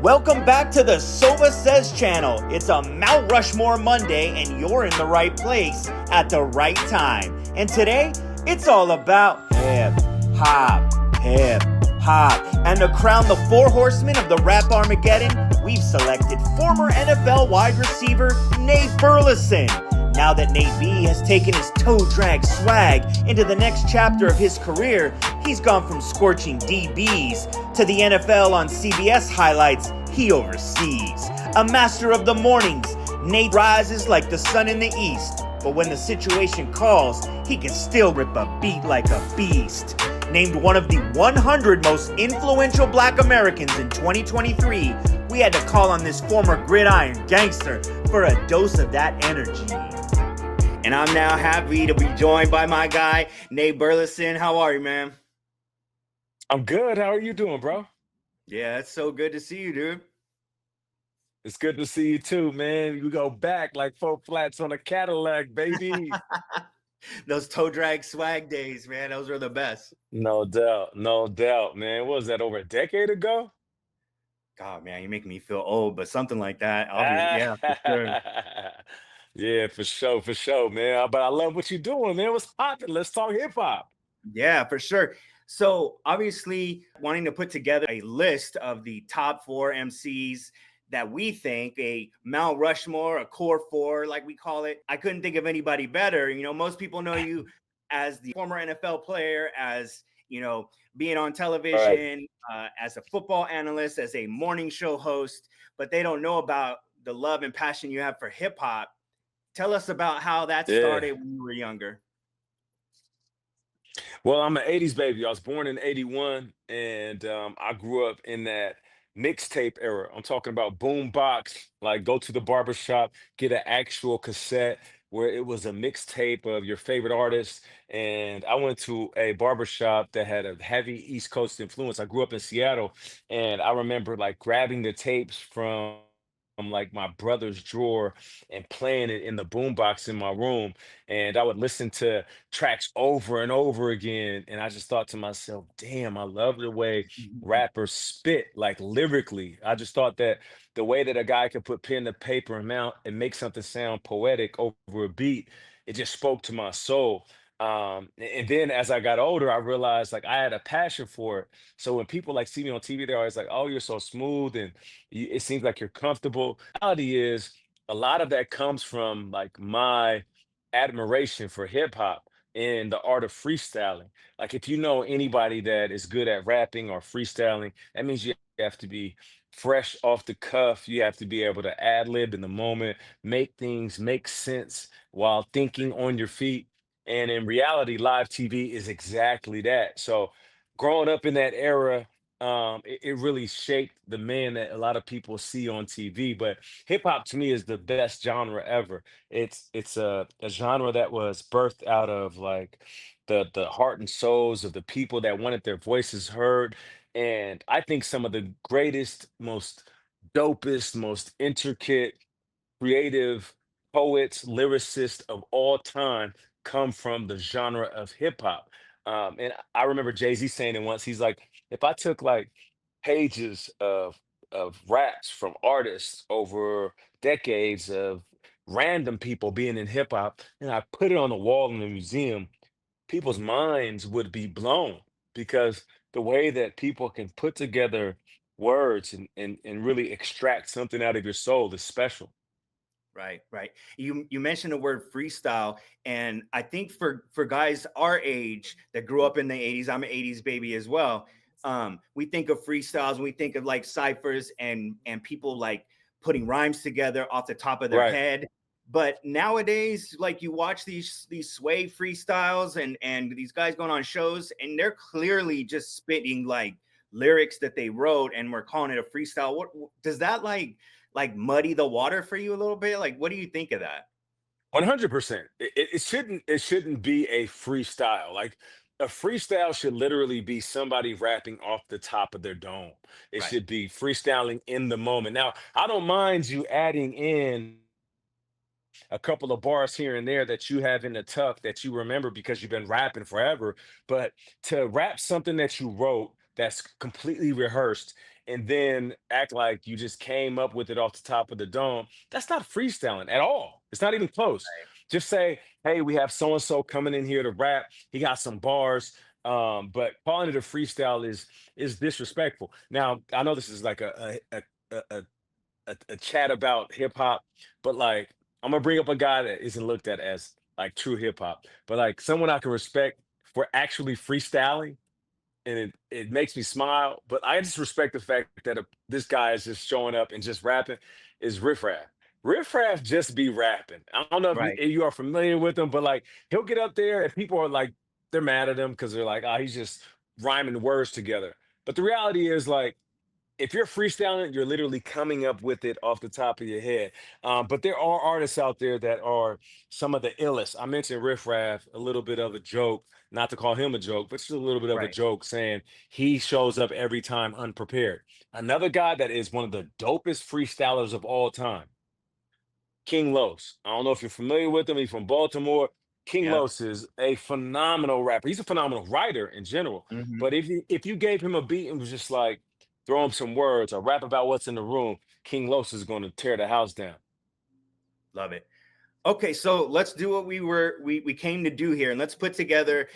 Welcome back to the Sovah Says channel. It's a Mount Rushmore Monday, and you're in the right place at the right time. And today, it's all about hip hop, hip hop. And to crown the four horsemen of the rap Armageddon, we've selected former NFL wide receiver Nate Burleson. Now that Nate B has taken his toe drag swag into the next chapter of his career, he's gone from scorching DBs to the NFL on CBS highlights he oversees. A master of the mornings, Nate rises like the sun in the east, but when the situation calls, he can still rip a beat like a beast. Named one of the 100 most influential black Americans in 2023, we had to call on this former gridiron gangster for a dose of that energy. And I'm now happy to be joined by my guy, Nate Burleson. How are you, man? I'm good. How are you doing, bro? Yeah, it's so good to see you, dude. It's good to see you too, man. We go back like four flats on a Cadillac, baby. Those toe drag swag days, man, those were the best. No doubt, no doubt, man. What was that, over a decade ago? God, man, you make me feel old, but something like that. Ah, Yeah, for sure. yeah, for sure, man. But I love what you're doing, man. What's poppin'? Let's talk hip hop. Yeah, for sure. So, obviously, wanting to put together a list of the top four MCs that we think a Mount Rushmore, a core four, like we call it. I couldn't think of anybody better. Most people know you as the former NFL player, as being on All right. television, as a football analyst, as a morning show host, but they don't know about the love and passion you have for hip hop. Tell us about how that Yeah. started when you were younger. Well, I'm an 80s baby. I was born in 81, and I grew up in that mixtape era. I'm talking about boom box, like go to the barber shop, get an actual cassette where it was a mixtape of your favorite artist. And I went to a barber shop that had a heavy East Coast influence. I grew up in Seattle, and I remember like grabbing the tapes from like my brother's drawer and playing it in the boombox in my room. And I would listen to tracks over and over again. And I just thought to myself, damn, I love the way rappers spit, like lyrically. I just thought that the way that a guy could put pen to paper and mount and make something sound poetic over a beat, it just spoke to my soul. And then as I got older, I realized like I had a passion for it. So when people like see me on TV, they're always like, "Oh, you're so smooth, and it seems like you're comfortable." Reality is, a lot of that comes from like my admiration for hip hop and the art of freestyling. Like if you know anybody that is good at rapping or freestyling, that means you have to be fresh off the cuff. You have to be able to ad lib in the moment, make things make sense while thinking on your feet. And in reality, live TV is exactly that. So growing up in that era, it really shaped the man that a lot of people see on TV. But hip hop to me is the best genre ever. It's a genre that was birthed out of like the heart and souls of the people that wanted their voices heard. And I think some of the greatest, most dopest, most intricate, creative poets, lyricists of all time come from the genre of hip hop. And I remember Jay-Z saying it once. He's like, if I took like pages of raps from artists over decades of random people being in hip hop, and I put it on the wall in a museum, people's minds would be blown because the way that people can put together words and really extract something out of your soul is special. Right, right. You mentioned the word freestyle, and I think for guys our age that grew up in the 80s, I'm an 80s baby as well. We think of freestyles and we think of like ciphers and people like putting rhymes together off the top of their Right. head. But nowadays, like you watch these sway freestyles and these guys going on shows, and they're clearly just spitting like lyrics that they wrote, and we're calling it a freestyle. What does that like muddy the water for you a little bit? Like, what do you think of that? 100%. It shouldn't be a freestyle. Like a freestyle should literally be somebody rapping off the top of their dome. It Right. should be freestyling in the moment. Now, I don't mind you adding in a couple of bars here and there that you have in the tuck that you remember because you've been rapping forever. But to rap something that you wrote that's completely rehearsed and then act like you just came up with it off the top of the dome, that's not freestyling at all. It's not even close. Just say, hey, we have so and so coming in here to rap. He got some bars. But calling it a freestyle is disrespectful. Now, I know this is like a, a, a chat about hip hop, but like I'm gonna bring up a guy that isn't looked at as like true hip hop, but like someone I can respect for actually freestyling, and it makes me smile. But I just respect the fact that this guy is just showing up and just rapping. Is Riff Raff. Riff Raff just be rapping. I don't know Right. if you are familiar with him, but like he'll get up there and people are like they're mad at him because they're like, oh, he's just rhyming words together. But the reality is like if you're freestyling, you're literally coming up with it off the top of your head. But there are artists out there that are some of the illest. I mentioned Riff Raff, a little bit of a joke, not to call him a joke, but just a little bit of a Right. joke saying he shows up every time unprepared. Another guy that is one of the dopest freestylers of all time, King Los. I don't know if you're familiar with him. He's from Baltimore. King Yep. Los is a phenomenal rapper. He's a phenomenal writer in general. Hmm. But if you gave him a beat and was just like throw him some words or rap about what's in the room, King Los is going to tear the house down. Love it. Okay, so let's do what we came to do here, and let's put together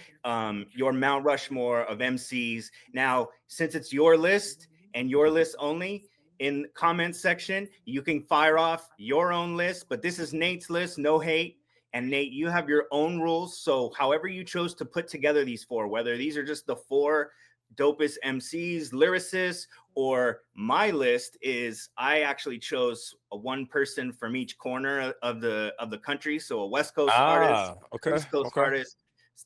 your Mount Rushmore of MCs. Now, since it's your list and your list only, in comment section you can fire off your own list, but this is Nate's list, no hate. And Nate, you have your own rules. So however you chose to put together these four, whether these are just the four dopest MCs, lyricists, or my list is I actually chose a one person from each corner of the country. So a West Coast artist, Ah, okay, East Coast okay. artist,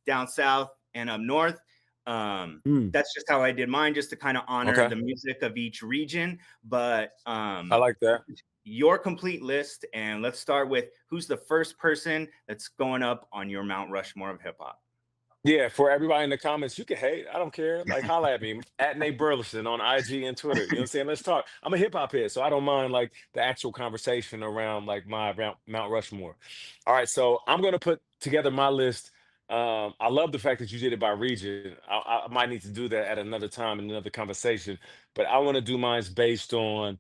down south and up north. Mm, That's just how I did mine, just to kind of honor okay, the music of each region. But I like that. your complete list, and let's start with who's the first person that's going up on your Mount Rushmore of hip hop. Yeah, for everybody in the comments, you can hate. I don't care. Like, holla at me at Nate Burleson on IG and Twitter. You know what I'm saying? Let's talk. I'm a hip hop head, so I don't mind like the actual conversation around like my Mount Rushmore. All right, so I'm gonna put together my list. I love the fact that you did it by region. I might need to do that at another time in another conversation, but I want to do mine based on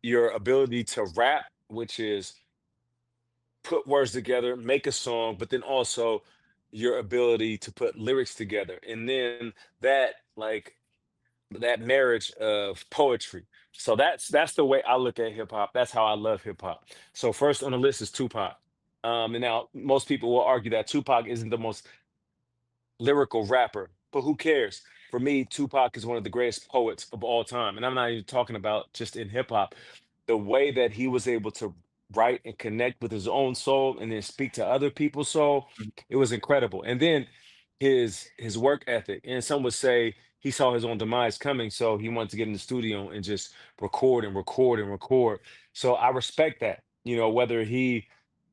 your ability to rap, which is put words together, make a song, but then also your ability to put lyrics together. And then that like that marriage of poetry. So that's the way I look at hip hop. That's how I love hip hop. So first on the list is Tupac. And now most people will argue that Tupac isn't the most lyrical rapper, but who cares? For me, Tupac is one of the greatest poets of all time. And I'm not even talking about just in hip hop. The way that he was able to write and connect with his own soul and then speak to other people's soul, it was incredible. And then his work ethic, and some would say he saw his own demise coming, so he wanted to get in the studio and just record and record and record. So I respect that. You know, whether he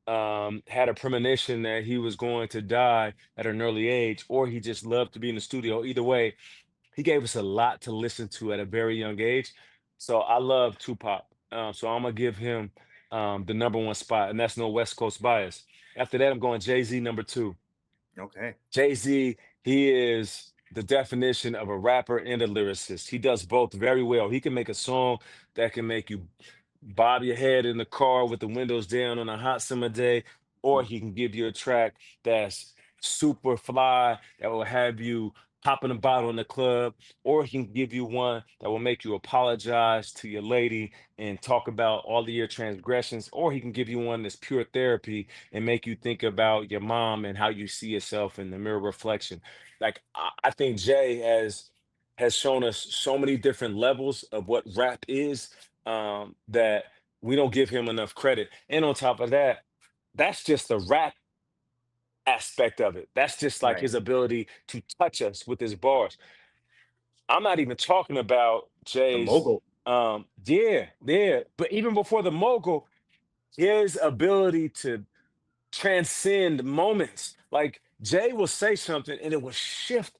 had a premonition that he was going to die at an early age, or he just loved to be in the studio. Either way, he gave us a lot to listen to at a very young age. So I love Tupac. So I'm gonna give him the number one spot, and that's no West Coast bias. After that, I'm going Jay Z number two. Okay. Jay Z, he is the definition of a rapper and a lyricist. He does both very well. He can make a song that can make you bob your head in the car with the windows down on a hot summer day, or he can give you a track that's super fly that will have you popping a bottle in the club, or he can give you one that will make you apologize to your lady and talk about all of your transgressions, or he can give you one that's pure therapy and make you think about your mom and how you see yourself in the mirror reflection. Like I think Jay has shown us so many different levels of what rap is, that we don't give him enough credit. And on top of that, that's just the rap aspect of it. That's just like Right. his ability to touch us with his bars. I'm not even talking about The Jay's mogul. yeah, yeah. But even before the mogul, his ability to transcend moments. Like Jay will say something and it will shift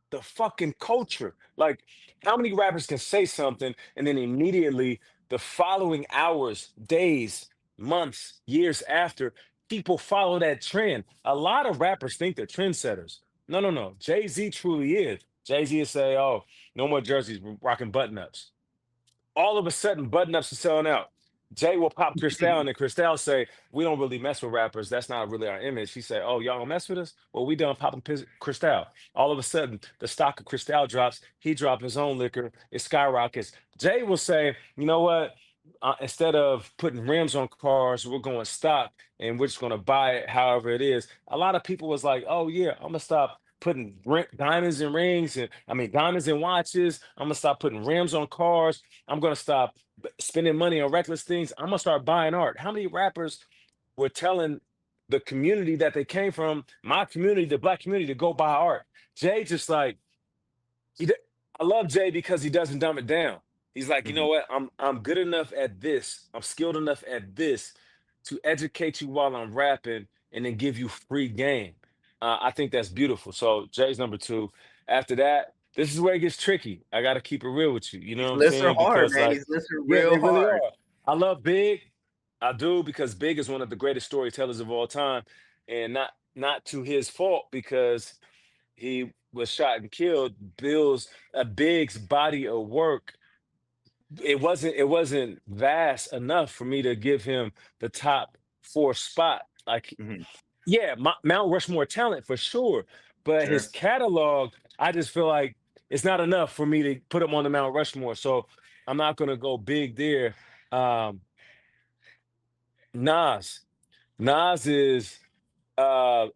the fucking culture. Like, how many rappers can say something and then immediately the following hours, days, months, years after, people follow that trend? A lot of rappers think they're trendsetters. No, no, no. Jay Z truly is. Jay Z will say, oh, no more jerseys, we're rocking button ups. all of a sudden button ups are selling out. Jay will pop Cristal and then Cristal say, "We don't really mess with rappers. That's not really our image." He say, "Oh, y'all don't mess with us? Well, we done popping Cristal." All of a sudden, the stock of Cristal drops. He dropped his own liquor. It skyrockets. Jay will say, "You know what? Instead of putting rims on cars, we're going stock and we're just going to buy it however it is." A lot of people was like, "Oh yeah, I'm gonna stop putting diamonds and rings and I mean diamonds and watches. I'm gonna stop putting rims on cars. I'm gonna stop spending money on reckless things. I'm gonna start buying art." How many rappers were telling the community that they came from, my community, the black community, to go buy art? Jay just like he d- I love Jay because he doesn't dumb it down. He's like, you know Mhm. what? I'm good enough at this. I'm skilled enough at this to educate you while I'm rapping and then give you free game. I think that's beautiful. So Jay's number two. After that, this is where it gets tricky. I got to keep it real with you. You know These what I'm lists are saying? hard, Because man. like, These lists are yeah, they real really hard. are. I love Big. I do because Big is one of the greatest storytellers of all time, and not to his fault because he was shot and killed. Big's body of work, it wasn't vast enough for me to give him the top four spot. Like, Mhm. yeah, Mount Rushmore talent for sure, but his Sure. catalog, I just feel like it's not enough for me to put him on the Mount Rushmore. So I'm not gonna go big there. Um, Nas. Nas is a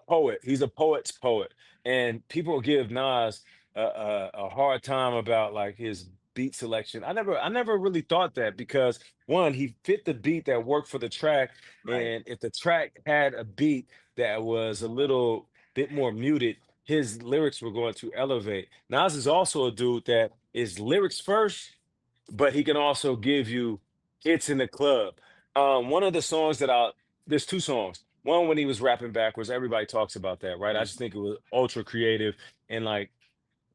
poet. He's a poet's poet, and people give Nas a hard time about like his beat selection. I never really thought that because one, he fit the beat that worked for the track, Right. and if the track had a beat that was a little bit more muted, his lyrics were going to elevate. Nas is also a dude that is lyrics first, but he can also give you hits in the club. One of the songs that there's two songs. One when he was rapping backwards, everybody talks about that, right? I Mhm. just think it was ultra creative and like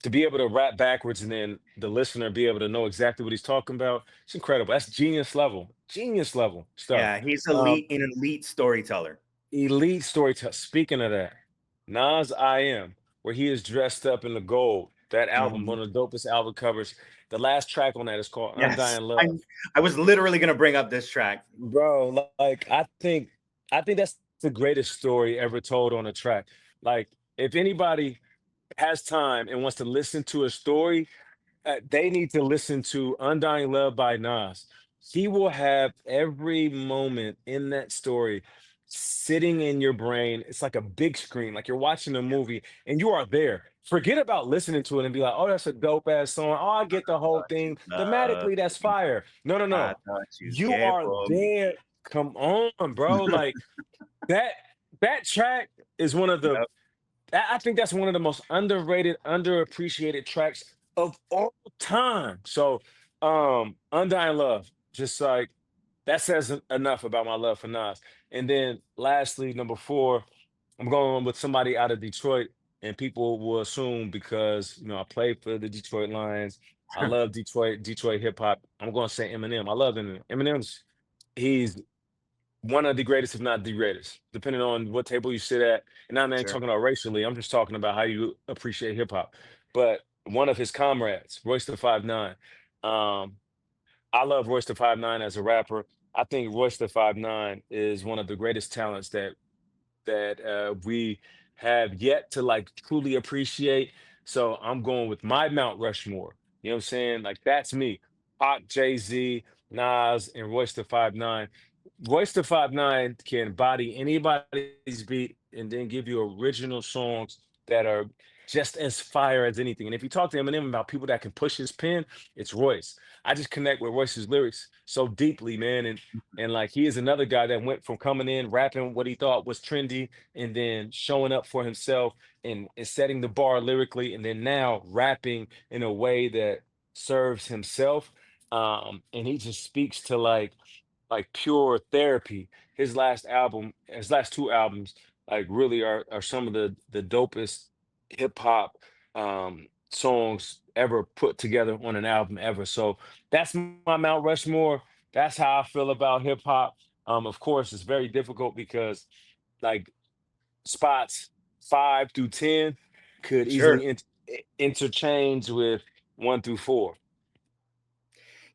to be able to rap backwards and then the listener be able to know exactly what he's talking about. It's incredible. That's genius level stuff. Yeah, he's Um, an elite storyteller. Elite storyteller. Speaking of that, Nas I Am, where he is dressed up in the gold. That album, Mhm. one of the dopest album covers. The last track on that is called Yes. Undying Love. I was literally gonna bring up this track. Bro, like I think that's the greatest story ever told on a track. Like if anybody has time and wants to listen to a story, they need to listen to Undying Love by Nas. He will have every moment in that story sitting in your brain. It's like a big screen, like you're watching a movie and you are there. Forget about listening to it and be like, oh, that's a dope ass song. Oh, I get the whole Thought you thing. loved Thematically, that's me. fire. No, no, I no. thought you You cared are for me. there. Come on, bro. Like that, that track is one of the Yep. I think that's one of the most underrated, underappreciated tracks of all time. So, Undying Love, just like that says enough about my love for Nas. And then lastly, number four, I'm going with somebody out of Detroit, and people will assume because I played for the Detroit Lions. I love Detroit hip hop. I'm going to say Eminem. I love Eminem. He's one of the greatest, if not the greatest, depending on what table you sit at. And I'm not Sure. talking about racially. I'm just talking about how you appreciate hip hop. But one of his comrades, Royce the 5'9", um, I love Royce the 5'9" as a rapper. I think Royce the 5'9" is one of the greatest talents that we have yet to like truly appreciate. So I'm going with my Mount Rushmore. You know what I'm saying? Like that's me. Pac, Jay-Z, Nas, and Royce the 5'9". Royce the 5'9" can body anybody's beat and then give you original songs that are just as fire as anything. And if you talk to Eminem about people that can push his pen, it's Royce. I just connect with Royce's lyrics so deeply, man. And like he is another guy that went from coming in, rapping what he thought was trendy, and then showing up for himself and setting the bar lyrically, and then now rapping in a way that serves himself. And he just speaks to like pure therapy. His last two albums, like really are some of the dopest hip hop songs ever put together on an album ever. So that's my Mount Rushmore. That's how I feel about hip hop. Of course, it's very difficult because like spots 5 through 10 could Sure. easily interchange with 1 through 4.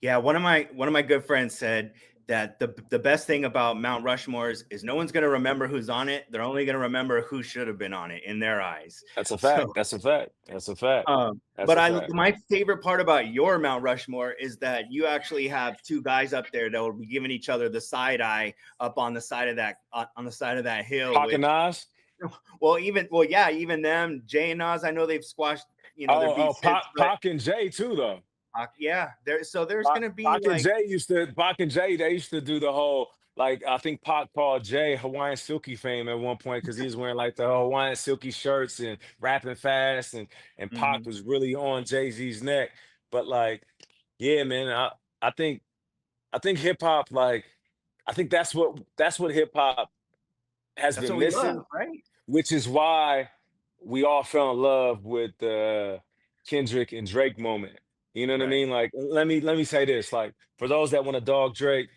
Yeah, one of my good friends said that the best thing about Mount Rushmore's is no one's gonna remember who's on it. They're only gonna remember who should have been on it in their eyes. That's a So, fact. That's a fact. That's a fact. That's but a I fact. my favorite part about your Mount Rushmore is that you actually have two guys up there that will be giving each other the side eye up on the side of that hill. Pac and Which, Nas. yeah, even them, Jay and Nas. I know they've squashed their Oh, beef since, but Pac and Jay too, though. yeah, there's gonna be like. Pac and Jay, they used to do the whole, like, I think Pac called Jay Hawaiian Silky fame at one point because he was wearing like the Hawaiian Silky shirts and rapping fast, and Pac Mhm. was really on Jay-Z's neck. But like, yeah, man, I think I think hip hop, like, I think that's what hip hop has That's what been we love, missing, right? which is why we all fell in love with the Kendrick and Drake moment. You know what I Right. mean? Like, let me say this. Like, for those that want to dog Drake,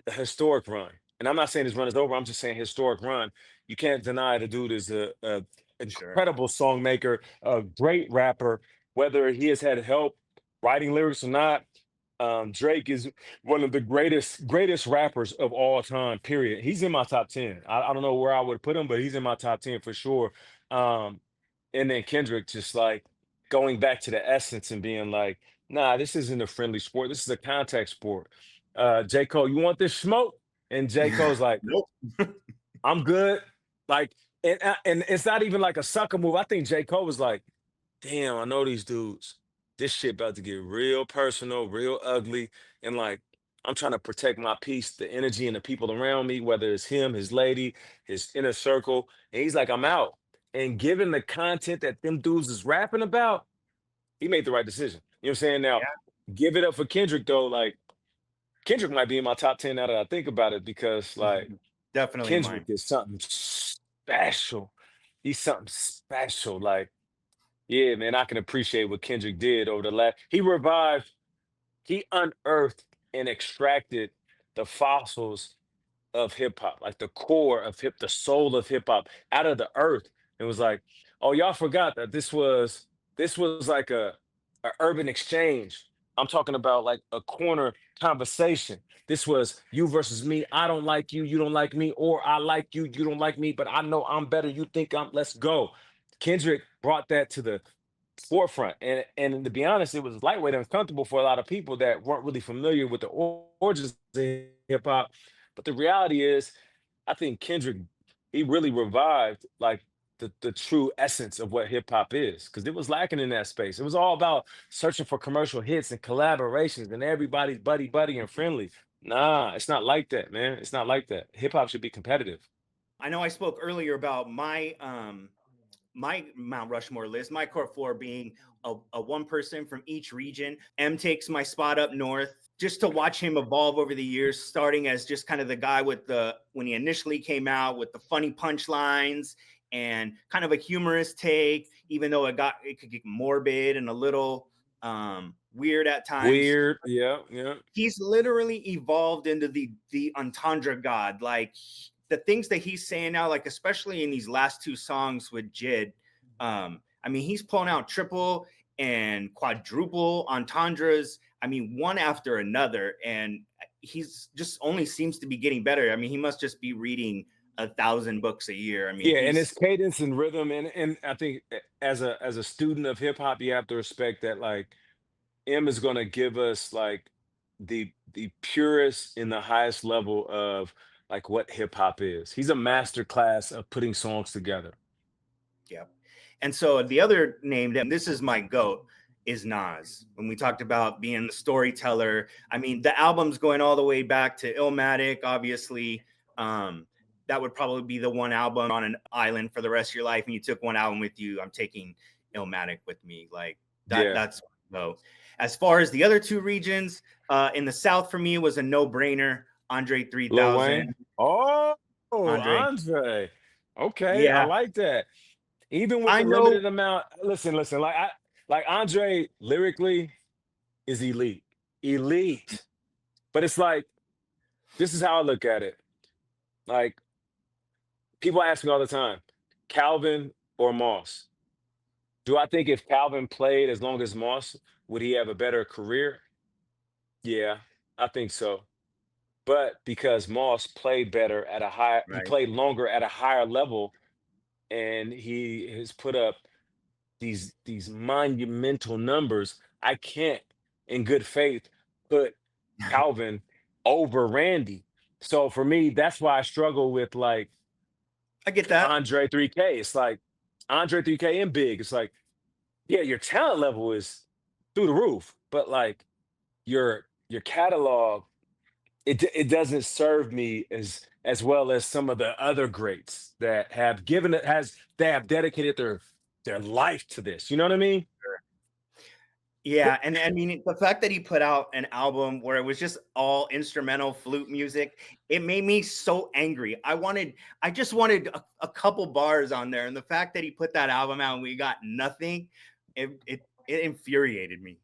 a historic run. And I'm not saying his run is over. I'm just saying historic run. You can't deny the dude is a For sure. incredible song maker, a great rapper. Whether he has had help writing lyrics or not, Drake is one of the greatest rappers of all time. Period. He's in my top 10. I don't know where I would put him, but he's in my top 10 for sure. Um, and then Kendrick just like going back to the essence and being like, nah, this isn't a friendly sport. This is a contact sport. J. Cole, you want this smoke? And J. Cole's like, Nope. I'm good. Like, and it's not even like a sucker move. I think J. Cole was like, damn, I know these dudes. This shit about to get real personal, real ugly. And like, I'm trying to protect my peace, the energy and the people around me, whether it's him, his lady, his inner circle. And he's like, I'm out. And given the content that them dudes is rapping about, he made the right decision. You know what I'm saying? Now, Yeah. give it up for Kendrick though. Like, Kendrick might be in my top 10 now that I think about it because like Definitely Kendrick mine. is something special. He's something special. Like, yeah, man, I can appreciate what Kendrick did over the last. He unearthed and extracted the fossils of hip hop, like the core of the soul of hip hop out of the earth. It was like, oh, y'all forgot that this was like a urban exchange. I'm talking about like a corner conversation. This was you versus me. I don't like you, you don't like me, or I like you, you don't like me, but I know I'm better. You think I'm let's go. Kendrick brought that to the forefront. And to be honest, it was lightweight and uncomfortable for a lot of people that weren't really familiar with the origins of hip hop. But the reality is, I think Kendrick, he really revived like the true essence of what hip hop is, because it was lacking in that space. It was all about searching for commercial hits and collaborations and everybody's buddy and friendly. Nah, it's not like that, man. It's not like that. Hip hop should be competitive. I know I spoke earlier about my Mount Rushmore list, my core four being a one person from each region. M takes my spot up north. Just to watch him evolve over the years, starting as just kind of the guy with the when he initially came out with the funny punchlines and kind of a humorous take, even though it could get morbid and a little weird at times. Weird. Yeah, yeah. He's literally evolved into the entendre god. Like the things that he's saying now, like especially in these last two songs with Jid. I mean, he's pulling out triple and quadruple entendres. I mean, one after another, and he's just only seems to be getting better. I mean, he must just be reading 1,000 books a year. I mean, Yeah, and it's he's cadence and rhythm, and I think as a student of hip hop, you have to respect that like M is gonna give us like the purest and the highest level of like what hip hop is. He's a master class of putting songs together. yeah. And so the other name that this is my goat is Nas. When we talked about being the storyteller, I mean the album's going all the way back to Illmatic, obviously. That would probably be the one album on an island for the rest of your life, and you took one album with you. I'm taking Illmatic with me. Like that. Yeah. That's low. As far as the other two regions, in the South for me was a no brainer. Andre Lil 3000. Wayne. Oh, Andre. Andre. Okay, I Yeah, like that. Even with I the know. limited amount, listen, like Andre lyrically is elite. Elite. But it's like, this is how I look at it. Like, people ask me all the time, Calvin or Moss? Do I think if Calvin played as long as Moss, would he have a better career? Yeah, I think so. But because Moss played better at a high, he Right. played longer at a higher level, and he has put up these monumental numbers. I can't, in good faith, put Calvin over Randy. So for me, that's why I struggle with like I get that. Andre 3K. It's like Andre 3K and Big. It's like, yeah, your talent level is through the roof, but like your catalog, it doesn't serve me as well as some of the other greats that have given it has they have dedicated their life to this. You know what I mean? Yeah, and I mean the fact that he put out an album where it was just all instrumental flute music, it made me so angry. I just wanted a couple bars on there, and the fact that he put that album out and we got nothing, it infuriated me.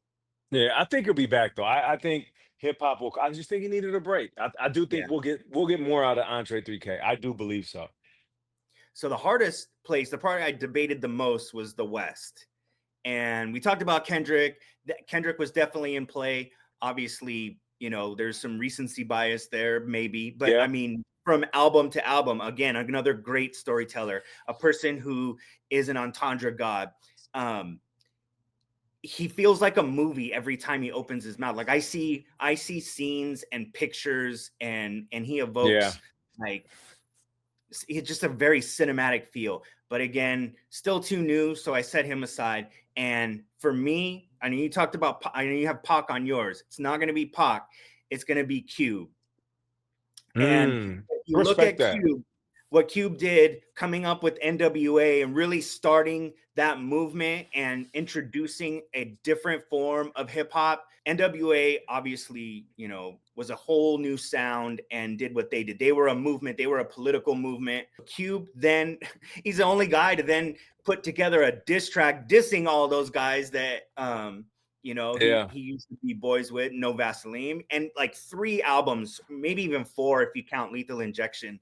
Yeah, I think he'll be back though. I think hip hop will. I just think he needed a break. I do Yeah. think we'll get more out of Andre 3K. I do believe so. So the hardest place, the part I debated the most was the West. And we talked about Kendrick. Kendrick was definitely in play. Obviously, there's some recency bias there, maybe. But I Yeah, mean, from album to album, again, another great storyteller, a person who is an entendre god. He feels like a movie every time he opens his mouth. Like I see scenes and pictures, and he yeah. evokes like it's just a very cinematic feel. But again, still too new, so I set him aside. And for me, I know you talked about, I know you have Pac on yours. It's not going to be Pac. It's going to be Cube. And if you look Respect at that. Cube, what Cube did coming up with NWA and really starting that movement and introducing a different form of hip hop. NWA obviously, was a whole new sound and did what they did. They were a movement, they were a political movement. Cube then he's the only guy to then put together a diss track dissing all those guys that Yeah. he used to be boys with, No Vaseline, and like 3 albums, maybe even 4 if you count Lethal Injection,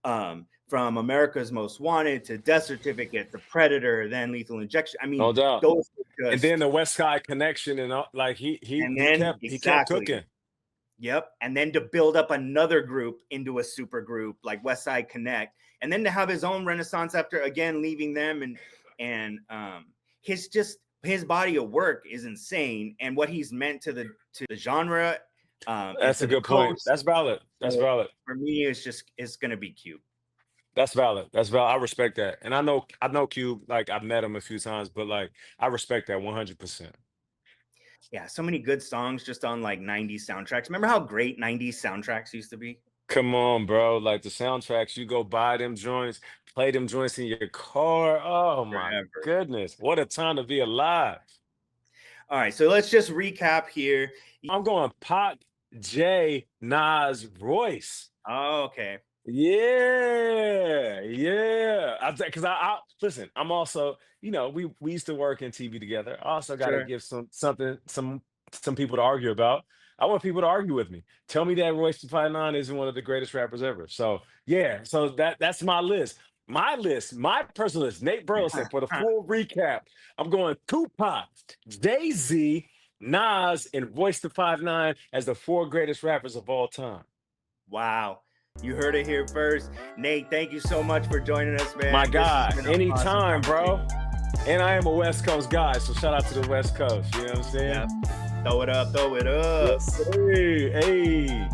from America's Most Wanted to Death Certificate to Predator, then Lethal Injection. I No mean, doubt. those were And then just, the West Side Connection and all, like and then he kept exactly, cooking. yep, and then to build up another group into a super group like West Side Connect, and then to have his own renaissance after again leaving them, and his body of work is insane, and what he's meant to the genre, and That's to a the good point. coast. That's valid. That's So valid. for me, it's gonna be Cube. That's valid. That's valid. I respect that. And I know Cube, like I've met him a few times, but like I respect that 100%. Yeah, so many good songs just on like 90s soundtracks. Remember how great 90s soundtracks used to be? Come on, bro. Like the soundtracks, you go buy them joints, play them joints in your car. Oh my Forever. goodness. What a time to be alive. All right, so let's just recap here. I'm going Pac, J, Nas, Royce. Oh, okay. Yeah, yeah. Because I listen. I'm also, we used to work in TV together. I also got to Sure. give some people to argue about. I want people to argue with me. Tell me that Royce the 5'9" isn't one of the greatest rappers ever. So yeah, so that's my list. My list, my personal list. Nate Burleson for the full recap. I'm going Tupac, Jay Z, Nas, and Royce the 5'9" as the 4 greatest rappers of all time. Wow. You heard it here first. Nate, thank you so much for joining us, man. My This guy, has been an awesome anytime, bro. conversation. And I am a West Coast guy, so shout out to the West Coast. You know what I'm saying? Yeah. Throw it up, throw it up. Yes, sir. Hey.